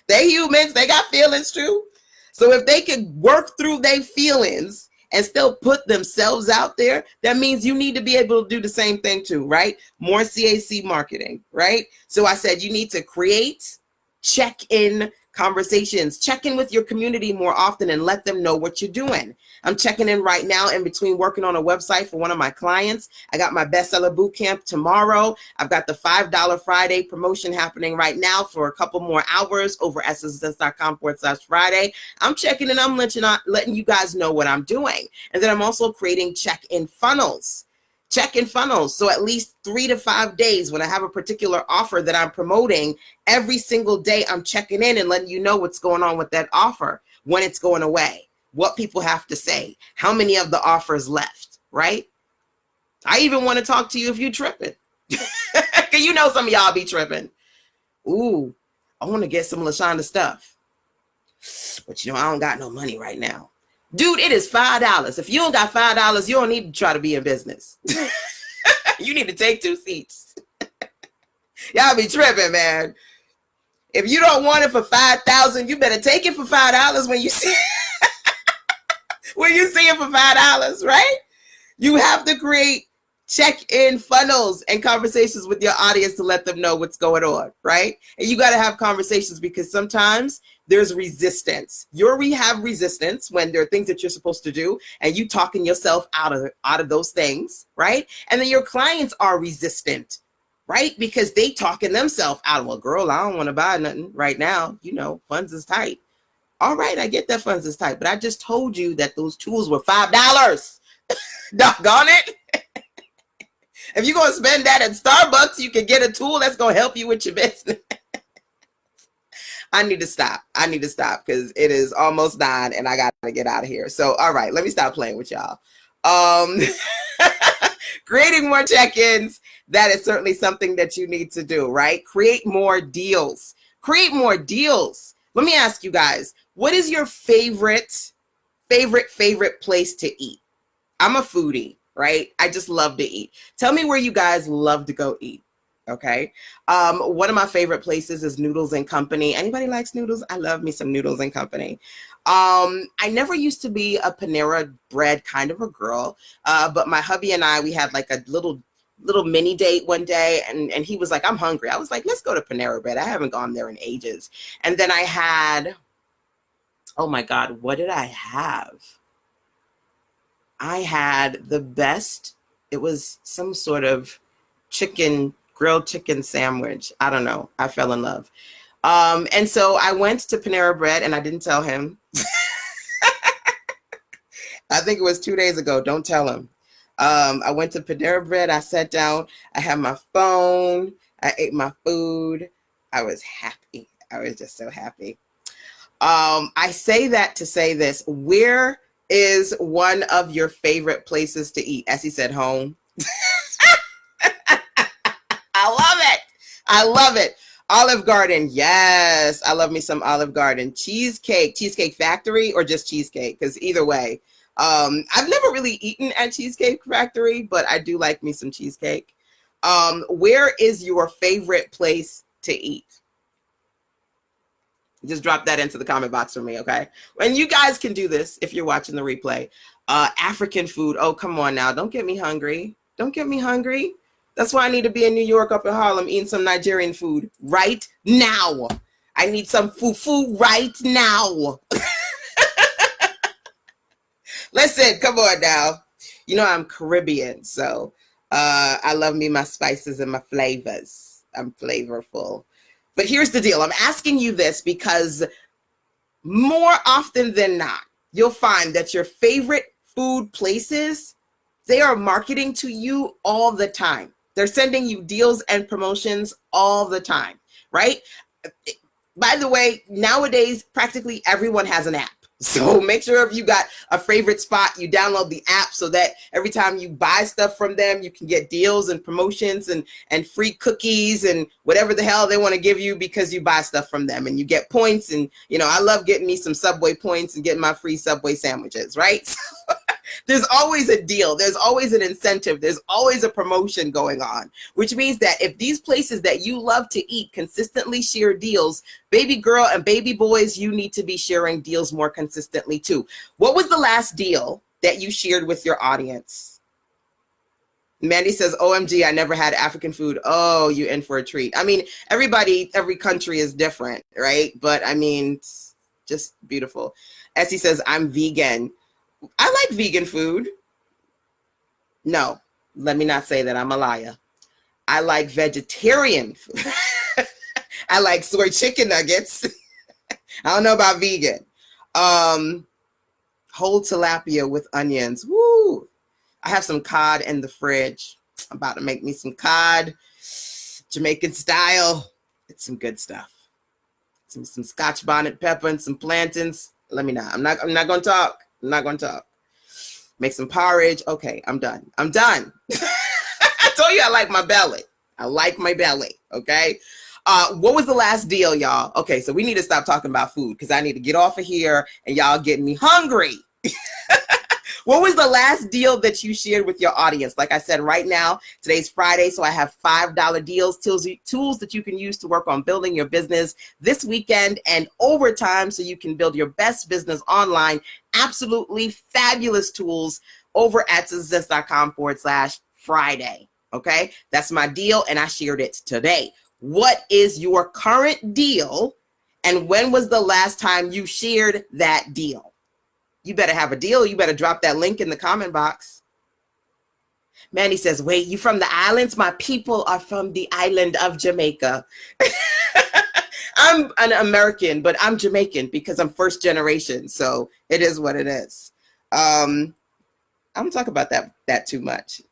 Speaker 1: They humans, they got feelings too. So if they could work through their feelings and still put themselves out there, that means you need to be able to do the same thing too, right? More CAC marketing, right? So I said you need to create check-in conversations. Check in with your community more often and let them know what you're doing. I'm checking in right now in between working on a website for one of my clients. I got my bestseller boot camp tomorrow. I've got the $5 Friday promotion happening right now for a couple more hours over at sistersense.com/Friday. I'm checking in. I'm letting you guys know what I'm doing. And then I'm also creating check-in funnels. Check-in funnels. So at least 3 to 5 days when I have a particular offer that I'm promoting, every single day I'm checking in and letting you know what's going on with that offer, when it's going away, what people have to say, how many of the offers left, right? I even want to talk to you if you tripping. Because you know some of y'all be tripping. Ooh, I want to get some LaShanda stuff. But you know, I don't got no money right now. Dude, it is $5. If you don't got $5, you don't need to try to be in business. You need to take 2 seats. Y'all be tripping, man. If you don't want it for $5,000, you better take it for $5 when you see when you see it for $5, right? You have to create check-in funnels and conversations with your audience to let them know what's going on, right? And you got to have conversations because sometimes there's resistance. You have resistance when there are things that you're supposed to do and you talking yourself out of those things, right? And then your clients are resistant, right? Because they talking themselves out of, well, girl, I don't want to buy nothing right now. You know, funds is tight. All right, I get that funds is tight, but I just told you that those tools were $5. Doggone it. If you're going to spend that at Starbucks, you can get a tool that's going to help you with your business. I need to stop. Because it is almost 9 and I got to get out of here. So, all right, let me stop playing with y'all. Creating more check-ins, that is certainly something that you need to do, right? Create more deals. Create more deals. Let me ask you guys, what is your favorite place to eat? I'm a foodie, right? I just love to eat. Tell me where you guys love to go eat. Okay. One of my favorite places is Noodles and Company. Anybody likes noodles? I love me some Noodles and Company. I never used to be a Panera Bread kind of a girl, but my hubby and I, we had like a little mini date one day, and he was like, I'm hungry. I was like, let's go to Panera Bread. I haven't gone there in ages. And then I had, oh my God, what did I have? I had the best, it was some sort of grilled chicken sandwich. I don't know. I fell in love. And so I went to Panera Bread and I didn't tell him. I think it was 2 days ago. Don't tell him. I went to Panera Bread. I sat down. I had my phone. I ate my food. I was happy. I was just so happy. I say that to say this. Where is one of your favorite places to eat? As he said, home. I love it. I love it. Olive Garden. Yes. I love me some Olive Garden. Cheesecake Factory, or just cheesecake? Because either way, I've never really eaten at Cheesecake Factory, but I do like me some cheesecake. Where is your favorite place to eat? Just drop that into the comment box for me, okay? And you guys can do this if you're watching the replay. African food. Oh, come on now. Don't get me hungry. Don't get me hungry. That's why I need to be in New York, up in Harlem, eating some Nigerian food right now. I need some fufu right now. Listen, come on now. You know I'm Caribbean, so I love me my spices and my flavors. I'm flavorful. But here's the deal. I'm asking you this because more often than not, you'll find that your favorite food places, they are marketing to you all the time. They're sending you deals and promotions all the time, right? By the way, nowadays, practically everyone has an app. So make sure if you got a favorite spot, you download the app so that every time you buy stuff from them, you can get deals and promotions and free cookies and whatever the hell they want to give you because you buy stuff from them and you get points. And, you know, I love getting me some Subway points and getting my free Subway sandwiches, right? There's always a deal. There's always an incentive. There's always a promotion going on, which means that if these places that you love to eat consistently share deals, baby girl and baby boys, you need to be sharing deals more consistently too. What was the last deal that you shared with your audience? Mandy says, OMG, I never had African food. Oh, you in for a treat. I mean, every country is different, right? But I mean, it's just beautiful. Essie says, I'm vegan. I like vegan food. No, let me not say that. I'm a liar. I like vegetarian food. I like soy chicken nuggets. I don't know about vegan. Whole tilapia with onions. Woo! I have some cod in the fridge. I'm about to make me some cod, Jamaican style. It's some good stuff. Some Scotch bonnet pepper and some plantains. Let me not. I'm not going to talk. I'm not going to talk. Make some porridge. Okay, I'm done. I'm done. I told you I like my belly. I like my belly. Okay. What was the last deal, y'all? Okay, so we need to stop talking about food because I need to get off of here and y'all getting me hungry. What was the last deal that you shared with your audience? Like I said, right now, today's Friday, so I have $5 deals, tools that you can use to work on building your business this weekend and overtime so you can build your best business online. Absolutely fabulous tools over at success.com/Friday. Okay, that's my deal, and I shared it today. What is your current deal, and when was the last time you shared that deal? You better have a deal. You better drop that link in the comment box. Manny says, wait, you from the islands? My people are from the island of Jamaica. I'm an American, but I'm Jamaican because I'm first generation. So it is what it is. I don't talk about that too much.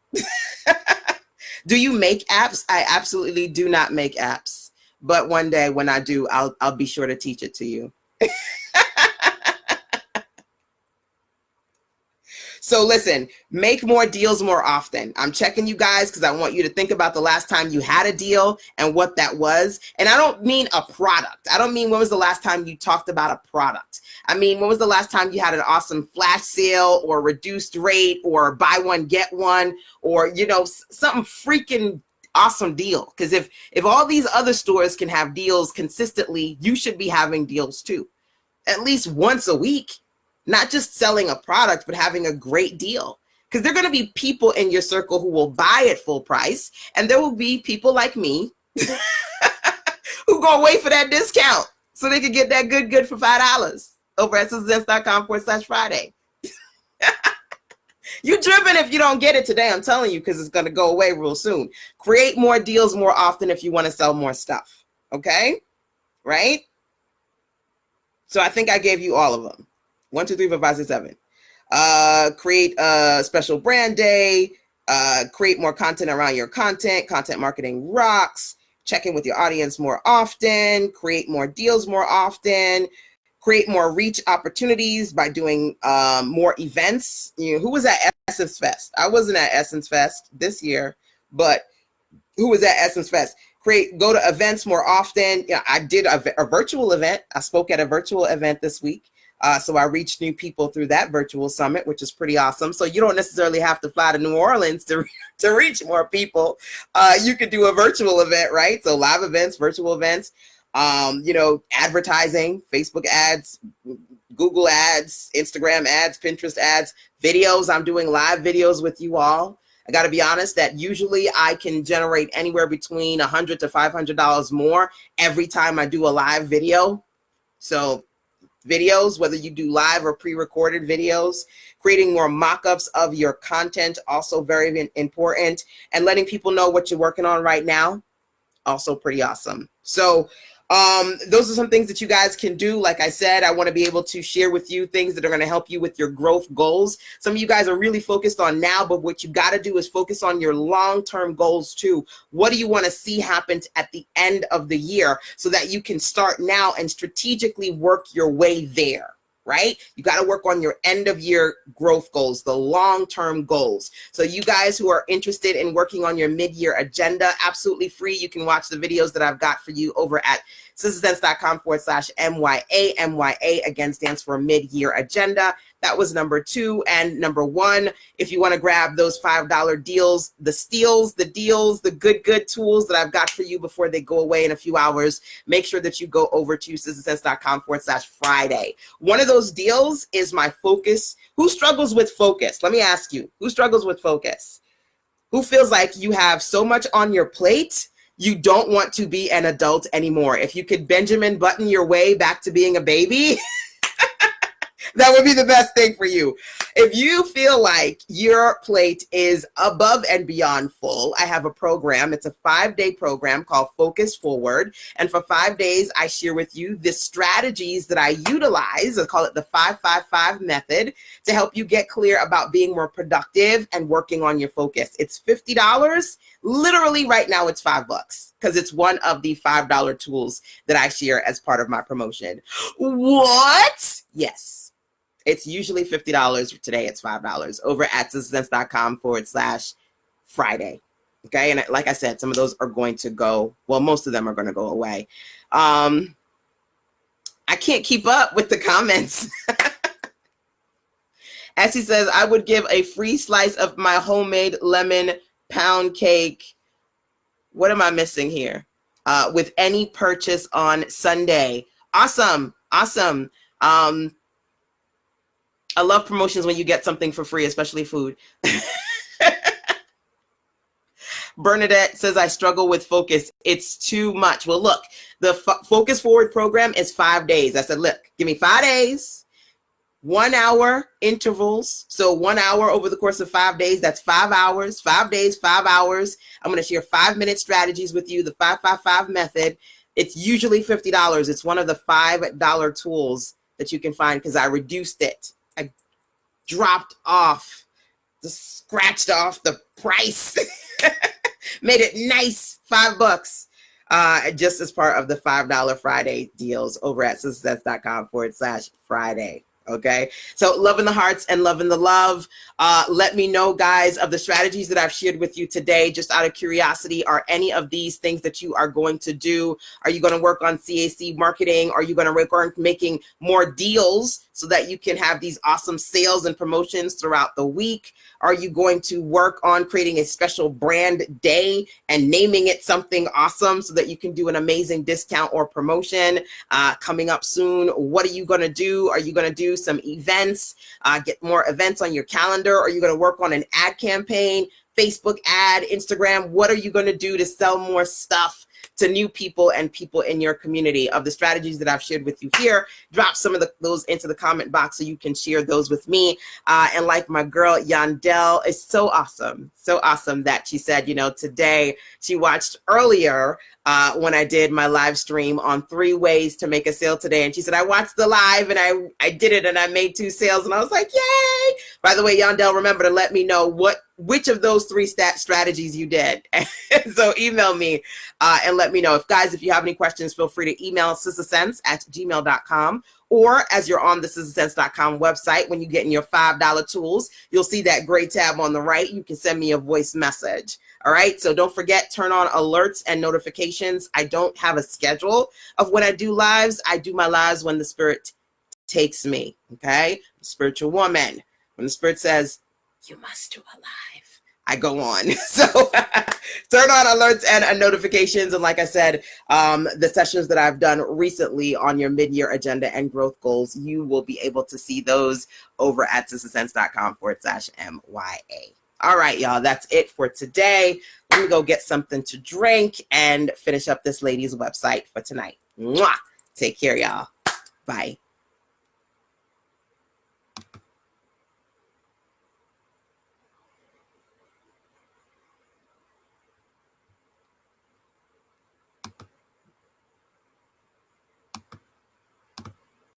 Speaker 1: Do you make apps? I absolutely do not make apps. But one day when I do, I'll be sure to teach it to you. So listen, make more deals more often. I'm checking you guys because I want you to think about the last time you had a deal and what that was. And I don't mean a product. I don't mean when was the last time you talked about a product. I mean, when was the last time you had an awesome flash sale or reduced rate or buy one, get one, or, you know, something freaking awesome deal. Because if all these other stores can have deals consistently, you should be having deals too, at least once a week. Not just selling a product, but having a great deal. Because there are going to be people in your circle who will buy at full price. And there will be people like me who go wait for that discount so they can get that good for $5 over at success.com/Friday. You driven if you don't get it today, I'm telling you, because it's going to go away real soon. Create more deals more often if you want to sell more stuff. Okay? Right? So I think I gave you all of them. 1, 2, 3, 4, 5, 6, 7. Create a special brand day. Create more content around your content. Content marketing rocks. check in with your audience more often, create more deals more often, create more reach opportunities by doing more events. You know, who was at Essence Fest? I wasn't at Essence Fest this year, but who was at Essence Fest? Go to events more often. Yeah, I did a virtual event. I spoke at a virtual event this week. So I reached new people through that virtual summit, which is pretty awesome. So you don't necessarily have to fly to New Orleans to reach more people. You could do a virtual event, right? So live events, virtual events, you know, advertising, Facebook ads, Google ads, Instagram ads, Pinterest ads, videos. I'm doing live videos with you all. I got to be honest that usually I can generate anywhere between $100 to $500 more every time I do a live video. So videos, whether you do live or pre-recorded videos, creating more mock-ups of your content, also very important, and letting people know what you're working on right now, also pretty awesome. So those are some things that you guys can do. Like I said, I want to be able to share with you things that are going to help you with your growth goals. Some of you guys are really focused on now, but what you got to do is focus on your long-term goals too. What do you want to see happen at the end of the year so that you can start now and strategically work your way there? Right? You got to work on your end of year growth goals, the long-term goals. So you guys who are interested in working on your mid-year agenda, absolutely free. You can watch the videos that I've got for you over at sistersense.com/MYA. MYA again stands for mid-year agenda. That was number 2. And number 1, if you want to grab those $5 deals, the steals, the deals, the good tools that I've got for you before they go away in a few hours, make sure that you go over to sistersense.com/Friday. One of those deals is my focus. Who struggles with focus? Let me ask you, who struggles with focus? Who feels like you have so much on your plate, you don't want to be an adult anymore? If you could Benjamin Button your way back to being a baby, that would be the best thing for you. If you feel like your plate is above and beyond full, I have a program. It's a 5-day program called Focus Forward. And for 5 days, I share with you the strategies that I utilize. I call it the 5-5-5 method to help you get clear about being more productive and working on your focus. It's $50. Literally right now it's $5 because it's one of the $5 tools that I share as part of my promotion. What? Yes. It's usually $50. Today it's $5 over at sistersense.com/Friday. Okay. And like I said, some of those are going to go, well, most of them are going to go away. I can't keep up with the comments. As he says, I would give a free slice of my homemade lemon pound cake. What am I missing here? With any purchase on Sunday. Awesome. Awesome. I love promotions when you get something for free, especially food. Bernadette says, I struggle with focus. It's too much. Well, look, the Focus Forward program is 5 days. I said, look, give me 5 days, 1 hour intervals. So 1 hour over the course of 5 days, that's 5 hours, 5 days, 5 hours. I'm going to share 5-minute strategies with you, the 5-5-5 method. It's usually $50. It's one of the $5 tools that you can find because I reduced it. I dropped off, just scratched off the price, made it nice, $5, just as part of the $5 Friday deals over at sistersense.com/Friday. Okay, so loving the hearts and loving the love. Let me know, guys, of the strategies that I've shared with you today. Just out of curiosity, are any of these things that you are going to do? Are you going to work on CAC marketing? Are you going to work on making more deals so that you can have these awesome sales and promotions throughout the week? Are you going to work on creating a special brand day and naming it something awesome so that you can do an amazing discount or promotion coming up soon? What are you going to do? Are you going to do some events, get more events on your calendar? Are you going to work on an ad campaign, Facebook ad, Instagram? What are you going to do to sell more stuff to new people and people in your community? Of the strategies that I've shared with you here, drop some of those into the comment box so you can share those with me. And like my girl Yandel, is so awesome that she said, you know, today she watched earlier when I did my live stream on 3 ways to make a sale today. And she said, I watched the live and I did it and I made 2 sales. And I was like, yay. By the way, Yandel, remember to let me know what which of those three strategies you did. So email me and let me know. If you have any questions, feel free to email sistasense@gmail.com. Or as you're on the sistasense.com website, when you get in your $5 tools, you'll see that gray tab on the right. You can send me a voice message. All right. So don't forget, turn on alerts and notifications. I don't have a schedule of when I do lives. I do my lives when the Spirit takes me. Okay. Spiritual woman. When the Spirit says, you must do a live, I go on. So turn on alerts and notifications. And like I said, the sessions that I've done recently on your mid-year agenda and growth goals, you will be able to see those over at sistasense.com/MYA. All right, y'all, that's it for today. Let me go get something to drink and finish up this lady's website for tonight. Mwah! Take care, y'all. Bye.